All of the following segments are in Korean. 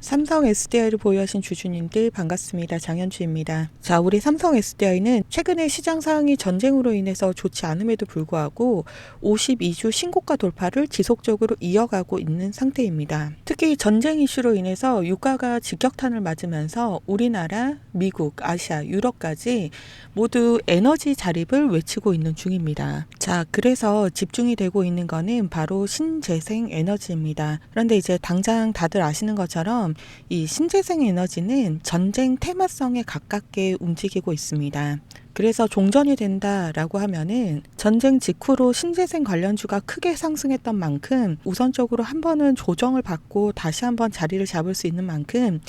삼성 SDI를 보유하신 주주님들 반갑습니다. 장현주입니다. 자, 우리 삼성 SDI는 최근에 시장 상황이 전쟁으로 인해서 좋지 않음에도 불구하고 52주 신고가 돌파를 지속적으로 이어가고 있는 상태입니다. 특히 전쟁 이슈로 인해서 유가가 직격탄을 맞으면서 우리나라, 미국, 아시아, 유럽까지 모두 에너지 자립을 외치고 있는 중입니다. 자, 그래서 집중이 되고 있는 거는 바로 신재생 에너지입니다. 그런데 이제 당장 다들 아시는 것처럼 이 신재생 에너지는 전쟁 테마성에 가깝게 움직이고 있습니다. 그래서 종전이 된다라고 하면은 전쟁 직후로 신재생 관련주가 크게 상승했던 만큼 우선적으로 한 번은 조정을 받고 다시 한번 자리를 잡을 수 있는 만큼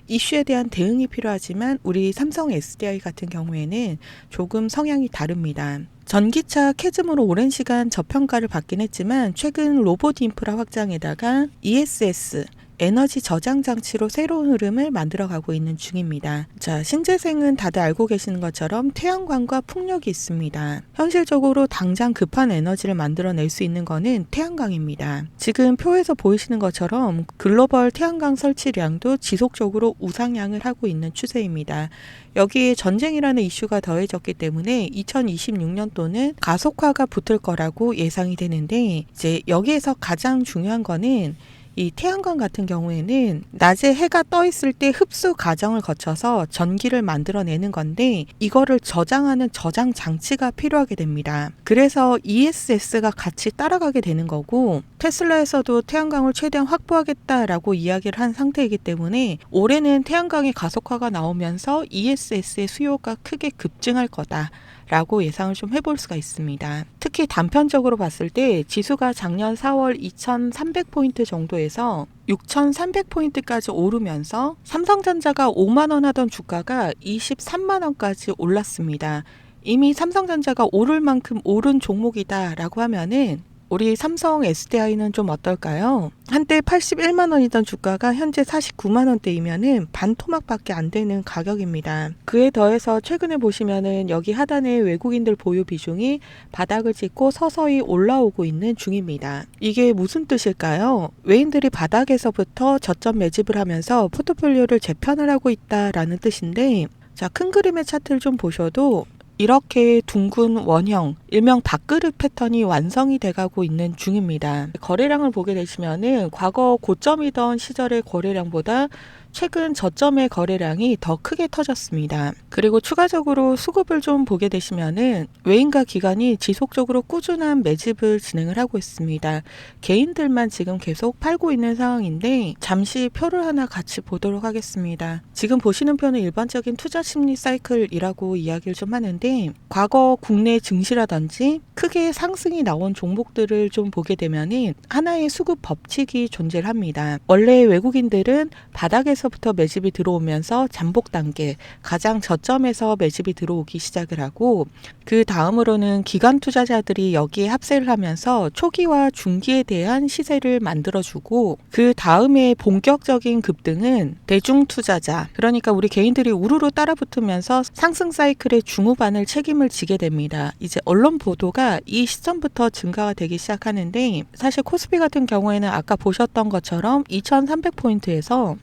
이슈에 대한 대응이 필요하지만 우리 삼성 SDI 같은 경우에는 조금 성향이 다릅니다. 전기차 캐즘으로 오랜 시간 저평가를 받긴 했지만 최근 로봇 인프라 확장에다가 ESS 에너지 저장 장치로 새로운 흐름을 만들어가고 있는 중입니다. 자, 신재생은 다들 알고 계시는 것처럼 태양광과 풍력이 있습니다. 현실적으로 당장 급한 에너지를 만들어낼 수 있는 거는 태양광입니다. 지금 표에서 보이시는 것처럼 글로벌 태양광 설치량도 지속적으로 우상향을 하고 있는 추세입니다. 여기에 전쟁이라는 이슈가 더해졌기 때문에 2026년도는 가속화가 붙을 거라고 예상이 되는데, 이제 여기에서 가장 중요한 거는 이 태양광 같은 경우에는 낮에 해가 떠 있을 때 흡수 과정을 거쳐서 전기를 만들어내는 건데 이거를 저장하는 저장 장치가 필요하게 됩니다. 그래서 ESS가 같이 따라가게 되는 거고, 테슬라에서도 태양광을 최대한 확보하겠다라고 이야기를 한 상태이기 때문에 올해는 태양광의 가속화가 나오면서 ESS의 수요가 크게 급증할 거다 라고 예상을 좀 해볼 수가 있습니다. 특히 단편적으로 봤을 때 지수가 작년 4월 2300포인트 정도에서 6300포인트까지 오르면서 삼성전자가 5만원 하던 주가가 23만원까지 올랐습니다. 이미 삼성전자가 오를 만큼 오른 종목이다 라고 하면은 우리 삼성 SDI는 좀 어떨까요? 한때 81만 원이던 주가가 현재 49만 원대이면은 반토막밖에 안 되는 가격입니다. 그에 더해서 최근에 보시면은 여기 하단에 외국인들 보유 비중이 바닥을 찍고 서서히 올라오고 있는 중입니다. 이게 무슨 뜻일까요? 외인들이 바닥에서부터 저점 매집을 하면서 포트폴리오를 재편을 하고 있다라는 뜻인데, 자, 큰 그림의 차트를 좀 보셔도 이렇게 둥근 원형, 일명 밥그릇 패턴이 완성이 돼가고 있는 중입니다. 거래량을 보게 되시면은 과거 고점이던 시절의 거래량보다 최근 저점의 거래량이 더 크게 터졌습니다. 그리고 추가적으로 수급을 좀 보게 되시면은 외인과 기관이 지속적으로 꾸준한 매집을 진행을 하고 있습니다. 개인들만 지금 계속 팔고 있는 상황인데 잠시 표를 하나 같이 보도록 하겠습니다. 지금 보시는 표는 일반적인 투자 심리 사이클이라고 이야기를 좀 하는데, 과거 국내 증시라든지 크게 상승이 나온 종목들을 좀 보게 되면은 하나의 수급 법칙이 존재를 합니다. 원래 외국인들은 바닥에서부터 매집이 들어오면서 잠복 단계, 가장 저점에서 매집이 들어오기 시작을 하고, 그 다음으로는 기관 투자자들이 여기에 합세를 하면서 초기와 중기에 대한 시세를 만들어주고, 그 다음에 본격적인 급등은 대중 투자자, 그러니까 우리 개인들이 우르르 따라붙으면서 상승 사이클의 중후반을 책임을 지게 됩니다. 이제 언론 보도가 이 시점부터 증가가 되기 시작하는데, 사실 코스피 같은 경우에는 아까 보셨던 것처럼 2300포인트에서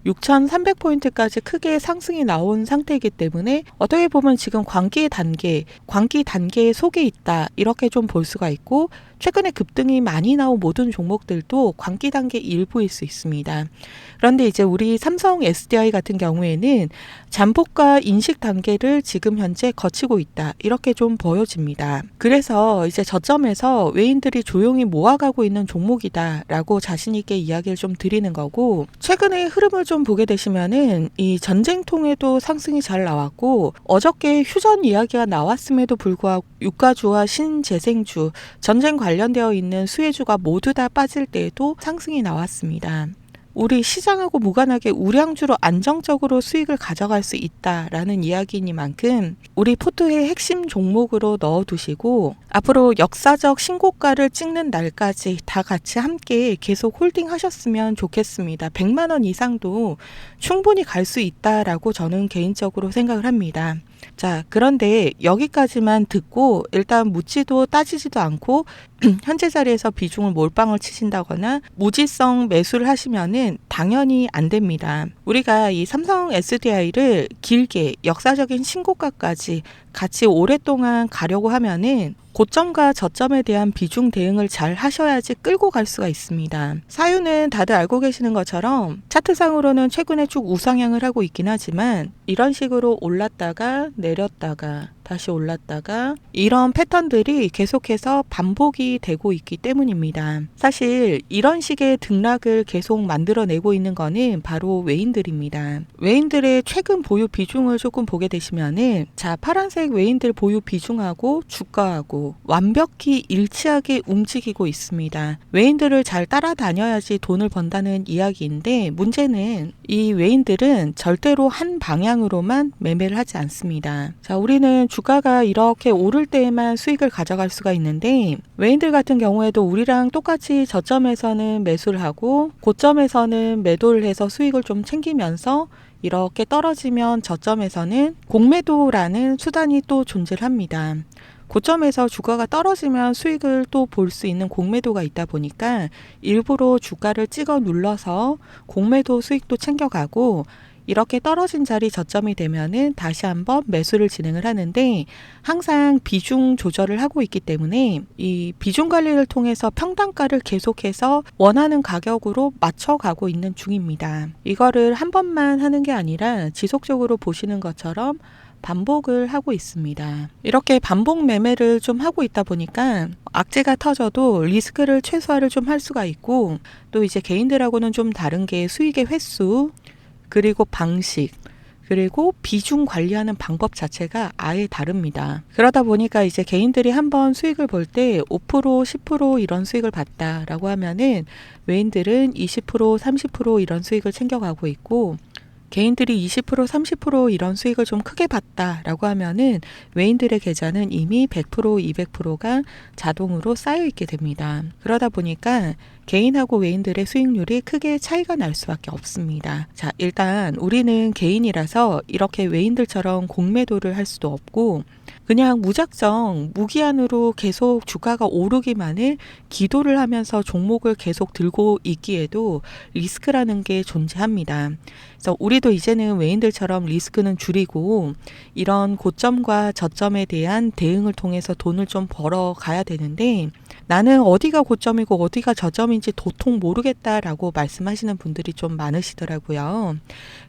6300포인트까지 크게 상승이 나온 상태이기 때문에 어떻게 보면 지금 광기 단계 속에 있다, 이렇게 좀 볼 수가 있고, 최근에 급등이 많이 나온 모든 종목들도 광기 단계 일부일 수 있습니다. 그런데 이제 우리 삼성 SDI 같은 경우에는 잠복과 인식 단계를 지금 현재 거치고 있다, 이렇게 좀 보여집니다. 그래서 이제 저점에서 외인들이 조용히 모아가고 있는 종목이다라고 자신 있게 이야기를 좀 드리는 거고, 최근의 흐름을 좀 보게 되시면은 이 전쟁통에도 상승이 잘 나왔고, 어저께 휴전 이야기가 나왔음에도 불구하고 유가주와 신재생주, 전쟁 관련되어 있는 수혜주가 모두 다 빠질 때에도 상승이 나왔습니다. 우리 시장하고 무관하게 우량주로 안정적으로 수익을 가져갈 수 있다라는 이야기이니만큼 우리 포트의 핵심 종목으로 넣어두시고 앞으로 역사적 신고가를 찍는 날까지 다 같이 함께 계속 홀딩하셨으면 좋겠습니다. 100만 원 이상도 충분히 갈 수 있다라고 저는 개인적으로 생각을 합니다. 자, 그런데 여기까지만 듣고 일단 묻지도 따지지도 않고 현재 자리에서 비중을 몰빵을 치신다거나 무지성 매수를 하시면은 당연히 안 됩니다. 우리가 이 삼성 SDI를 길게 역사적인 신고가까지 같이 오랫동안 가려고 하면은 고점과 저점에 대한 비중 대응을 잘 하셔야지 끌고 갈 수가 있습니다. 사유는 다들 알고 계시는 것처럼 차트상으로는 최근에 쭉 우상향을 하고 있긴 하지만 이런 식으로 올랐다가 내렸다가 다시 올랐다가 이런 패턴들이 계속해서 반복이 되고 있기 때문입니다. 사실 이런 식의 등락을 계속 만들어내고 있는 거는 바로 외인들입니다. 외인들의 최근 보유 비중을 조금 보게 되시면은 자, 파란색 외인들 보유 비중하고 주가하고 완벽히 일치하게 움직이고 있습니다. 외인들을 잘 따라다녀야지 돈을 번다는 이야기인데 문제는 이 외인들은 절대로 한 방향으로만 매매를 하지 않습니다. 자, 우리는 주가가 이렇게 오를 때에만 수익을 가져갈 수가 있는데 외인들 같은 경우에도 우리랑 똑같이 저점에서는 매수를 하고 고점에서는 매도를 해서 수익을 좀 챙기면서 이렇게 떨어지면 저점에서는 공매도라는 수단이 또 존재를 합니다. 고점에서 주가가 떨어지면 수익을 또 볼 수 있는 공매도가 있다 보니까 일부러 주가를 찍어 눌러서 공매도 수익도 챙겨가고 이렇게 떨어진 자리 저점이 되면은 다시 한번 매수를 진행을 하는데 항상 비중 조절을 하고 있기 때문에 이 비중 관리를 통해서 평단가를 계속해서 원하는 가격으로 맞춰가고 있는 중입니다. 이거를 한 번만 하는 게 아니라 지속적으로 보시는 것처럼 반복을 하고 있습니다. 이렇게 반복 매매를 좀 하고 있다 보니까 악재가 터져도 리스크를 최소화를 좀 할 수가 있고 또 이제 개인들하고는 좀 다른 게 수익의 횟수 그리고 방식 그리고 비중 관리하는 방법 자체가 아예 다릅니다. 그러다 보니까 이제 개인들이 한번 수익을 볼 때 5%, 10% 이런 수익을 봤다라고 하면은 외인들은 20%, 30% 이런 수익을 챙겨가고 있고 개인들이 20%, 30% 이런 수익을 좀 크게 봤다라고 하면은 외인들의 계좌는 이미 100%, 200%가 자동으로 쌓여 있게 됩니다. 그러다 보니까 개인하고 외인들의 수익률이 크게 차이가 날 수밖에 없습니다. 자, 일단 우리는 개인이라서 이렇게 외인들처럼 공매도를 할 수도 없고 그냥 무작정 무기한으로 계속 주가가 오르기만을 기도를 하면서 종목을 계속 들고 있기에도 리스크라는 게 존재합니다. 그래서 우리도 이제는 외인들처럼 리스크는 줄이고 이런 고점과 저점에 대한 대응을 통해서 돈을 좀 벌어 가야 되는데 나는 어디가 고점이고 어디가 저점인지 도통 모르겠다라고 말씀하시는 분들이 좀 많으시더라고요.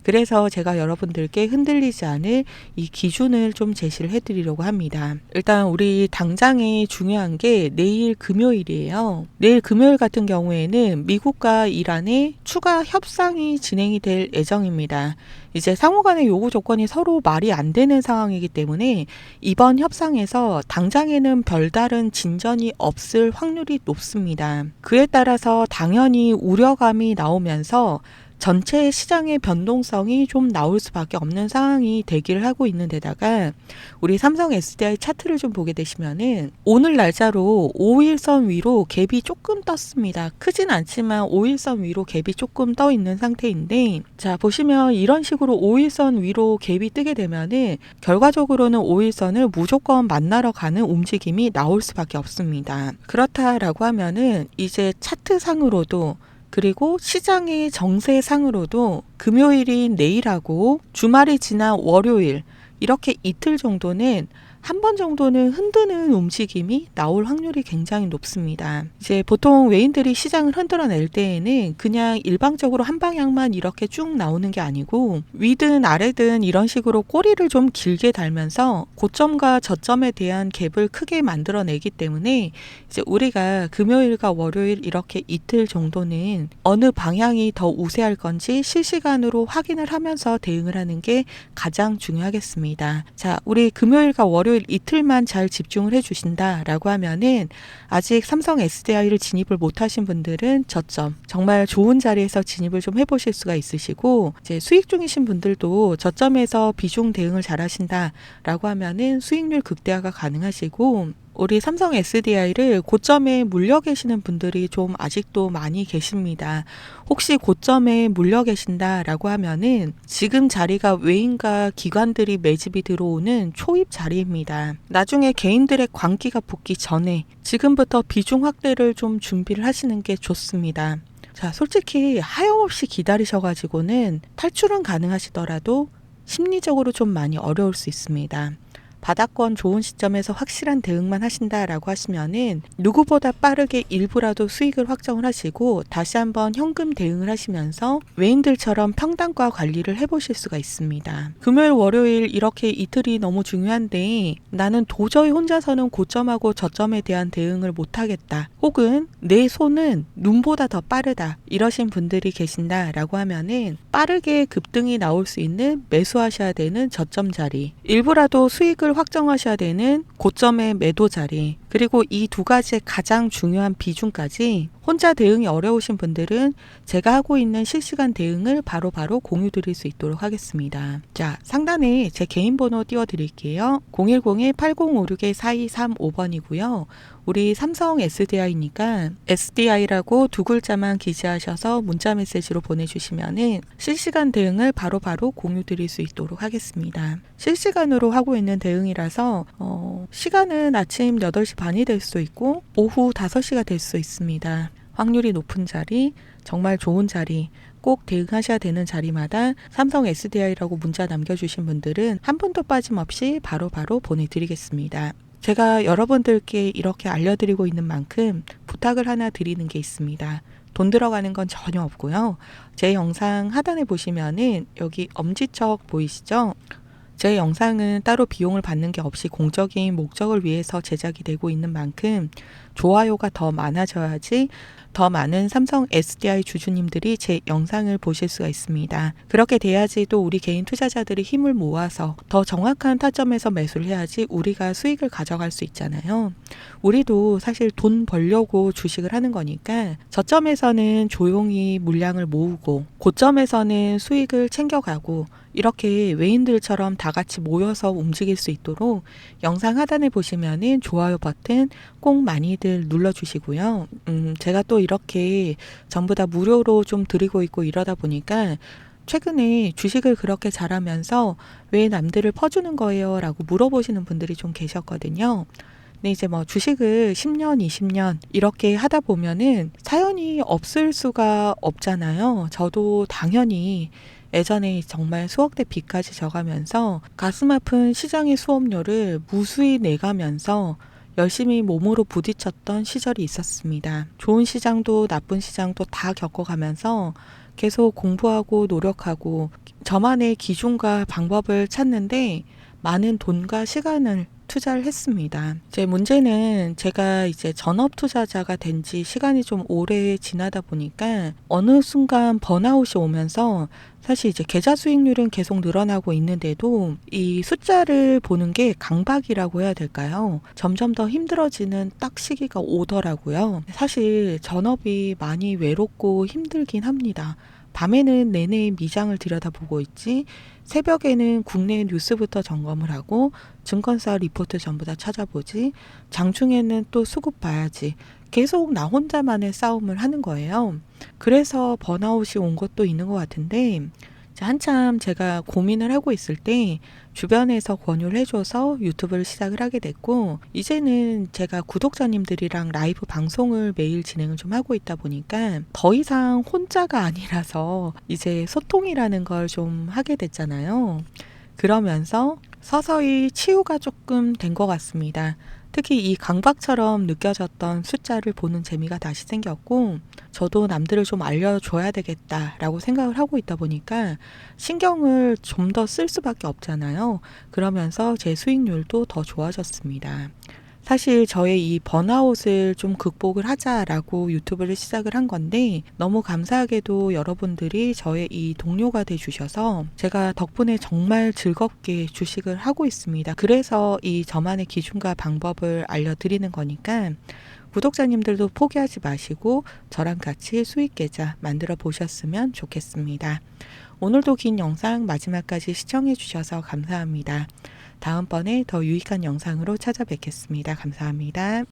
그래서 제가 여러분들께 흔들리지 않을 이 기준을 좀 제시를 해드리려고 합니다. 일단 우리 당장에 중요한 게 내일 금요일이에요. 내일 금요일 같은 경우에는 미국과 이란의 추가 협상이 진행이 될 예정입니다. 이제 상호 간의 요구 조건이 서로 말이 안 되는 상황이기 때문에 이번 협상에서 당장에는 별다른 진전이 없을 확률이 높습니다. 그에 따라서 당연히 우려감이 나오면서 전체 시장의 변동성이 좀 나올 수밖에 없는 상황이 대기를 하고 있는 데다가 우리 삼성 SDI 차트를 좀 보게 되시면은 오늘 날짜로 5일선 위로 갭이 조금 떴습니다. 크진 않지만 5일선 위로 갭이 조금 떠 있는 상태인데 자, 보시면 이런 식으로 5일선 위로 갭이 뜨게 되면은 결과적으로는 5일선을 무조건 만나러 가는 움직임이 나올 수밖에 없습니다. 그렇다라고 하면은 이제 차트상으로도 그리고 시장의 정세상으로도 금요일인 내일하고 주말이 지난 월요일 이렇게 이틀 정도는 한 번 정도는 흔드는 움직임이 나올 확률이 굉장히 높습니다. 이제 보통 외인들이 시장을 흔들어낼 때에는 그냥 일방적으로 한 방향만 이렇게 쭉 나오는 게 아니고 위든 아래든 이런 식으로 꼬리를 좀 길게 달면서 고점과 저점에 대한 갭을 크게 만들어내기 때문에 이제 우리가 금요일과 월요일 이렇게 이틀 정도는 어느 방향이 더 우세할 건지 실시간으로 확인을 하면서 대응을 하는 게 가장 중요하겠습니다. 자, 우리 금요일과 월요일 이틀만 잘 집중을 해주신다라고 하면은 아직 삼성 SDI를 진입을 못하신 분들은 저점 정말 좋은 자리에서 진입을 좀 해보실 수가 있으시고 이제 수익 중이신 분들도 저점에서 비중 대응을 잘 하신다라고 하면은 수익률 극대화가 가능하시고 우리 삼성 SDI를 고점에 물려 계시는 분들이 좀 아직도 많이 계십니다. 혹시 고점에 물려 계신다라고 하면은 지금 자리가 외인과 기관들이 매집이 들어오는 초입 자리입니다. 나중에 개인들의 광기가 붙기 전에 지금부터 비중 확대를 좀 준비를 하시는 게 좋습니다. 자, 솔직히 하염없이 기다리셔가지고는 탈출은 가능하시더라도 심리적으로 좀 많이 어려울 수 있습니다. 바닥권 좋은 시점에서 확실한 대응만 하신다라고 하시면은 누구보다 빠르게 일부라도 수익을 확정을 하시고 다시 한번 현금 대응을 하시면서 외인들처럼 평단가 관리를 해보실 수가 있습니다. 금요일, 월요일 이렇게 이틀이 너무 중요한데 나는 도저히 혼자서는 고점하고 저점에 대한 대응을 못하겠다. 혹은 내 손은 눈보다 더 빠르다. 이러신 분들이 계신다라고 하면은 빠르게 급등이 나올 수 있는 매수하셔야 되는 저점 자리, 일부라도 수익을 확정하셔야 되는 고점의 매도 자리, 그리고 이 두 가지의 가장 중요한 비중까지 혼자 대응이 어려우신 분들은 제가 하고 있는 실시간 대응을 바로바로 공유 드릴 수 있도록 하겠습니다. 자, 상단에 제 개인 번호 띄워 드릴게요. 010-8056-4235번이고요. 우리 삼성 SDI니까 SDI라고 두 글자만 기재하셔서 문자 메시지로 보내주시면은 실시간 대응을 바로바로 공유 드릴 수 있도록 하겠습니다. 실시간으로 하고 있는 대응이라서 시간은 아침 8시 반이 될 수 있고 오후 5시가 될 수 있습니다. 확률이 높은 자리, 정말 좋은 자리, 꼭 대응하셔야 되는 자리마다 삼성 SDI라고 문자 남겨주신 분들은 한 분도 빠짐없이 바로바로 보내드리겠습니다. 제가 여러분들께 이렇게 알려드리고 있는 만큼 부탁을 하나 드리는 게 있습니다. 돈 들어가는 건 전혀 없고요. 제 영상 하단에 보시면은 여기 엄지척 보이시죠? 제 영상은 따로 비용을 받는 게 없이 공적인 목적을 위해서 제작이 되고 있는 만큼 좋아요가 더 많아져야지 더 많은 삼성 SDI 주주님들이 제 영상을 보실 수가 있습니다. 그렇게 돼야지 또 우리 개인 투자자들이 힘을 모아서 더 정확한 타점에서 매수를 해야지 우리가 수익을 가져갈 수 있잖아요. 우리도 사실 돈 벌려고 주식을 하는 거니까 저점에서는 조용히 물량을 모으고 고점에서는 수익을 챙겨가고 이렇게 외인들처럼 다 같이 모여서 움직일 수 있도록 영상 하단에 보시면은 좋아요 버튼 꼭 많이들 눌러주시고요. 제가 또 이렇게 전부 다 무료로 좀 드리고 있고 이러다 보니까 최근에 주식을 그렇게 잘하면서 왜 남들을 퍼주는 거예요? 라고 물어보시는 분들이 좀 계셨거든요. 근데 이제 뭐 주식을 10년, 20년 이렇게 하다 보면은 사연이 없을 수가 없잖아요. 저도 당연히 예전에 정말 수억대 빚까지 져가면서 가슴 아픈 시장의 수업료를 무수히 내가면서 열심히 몸으로 부딪혔던 시절이 있었습니다. 좋은 시장도 나쁜 시장도 다 겪어가면서 계속 공부하고 노력하고 저만의 기준과 방법을 찾는데 많은 돈과 시간을 투자를 했습니다. 제 문제는 제가 이제 전업 투자자가 된 지 시간이 좀 오래 지나다 보니까 어느 순간 번아웃이 오면서 사실 이제 계좌 수익률은 계속 늘어나고 있는데도 이 숫자를 보는 게 강박이라고 해야 될까요? 점점 더 힘들어지는 딱 시기가 오더라고요. 사실 전업이 많이 외롭고 힘들긴 합니다. 밤에는 내내 미장을 들여다보고 있지 새벽에는 국내 뉴스부터 점검을 하고 증권사 리포트 전부 다 찾아보지 장중에는 또 수급 봐야지 계속 나 혼자만의 싸움을 하는 거예요. 그래서 번아웃이 온 것도 있는 것 같은데 한참 제가 고민을 하고 있을 때 주변에서 권유를 해줘서 유튜브를 시작을 하게 됐고 이제는 제가 구독자님들이랑 라이브 방송을 매일 진행을 좀 하고 있다 보니까 더 이상 혼자가 아니라서 이제 소통이라는 걸 좀 하게 됐잖아요. 그러면서 서서히 치유가 조금 된 것 같습니다. 특히 이 강박처럼 느껴졌던 숫자를 보는 재미가 다시 생겼고 저도 남들을 좀 알려줘야 되겠다라고 생각을 하고 있다 보니까 신경을 좀 더 쓸 수밖에 없잖아요. 그러면서 제 수익률도 더 좋아졌습니다. 사실 저의 이 번아웃을 좀 극복을 하자라고 유튜브를 시작을 한 건데 너무 감사하게도 여러분들이 저의 이 동료가 돼주셔서 제가 덕분에 정말 즐겁게 주식을 하고 있습니다. 그래서 이 저만의 기준과 방법을 알려드리는 거니까 구독자님들도 포기하지 마시고 저랑 같이 수익 계좌 만들어 보셨으면 좋겠습니다. 오늘도 긴 영상 마지막까지 시청해 주셔서 감사합니다. 다음번에 더 유익한 영상으로 찾아뵙겠습니다. 감사합니다.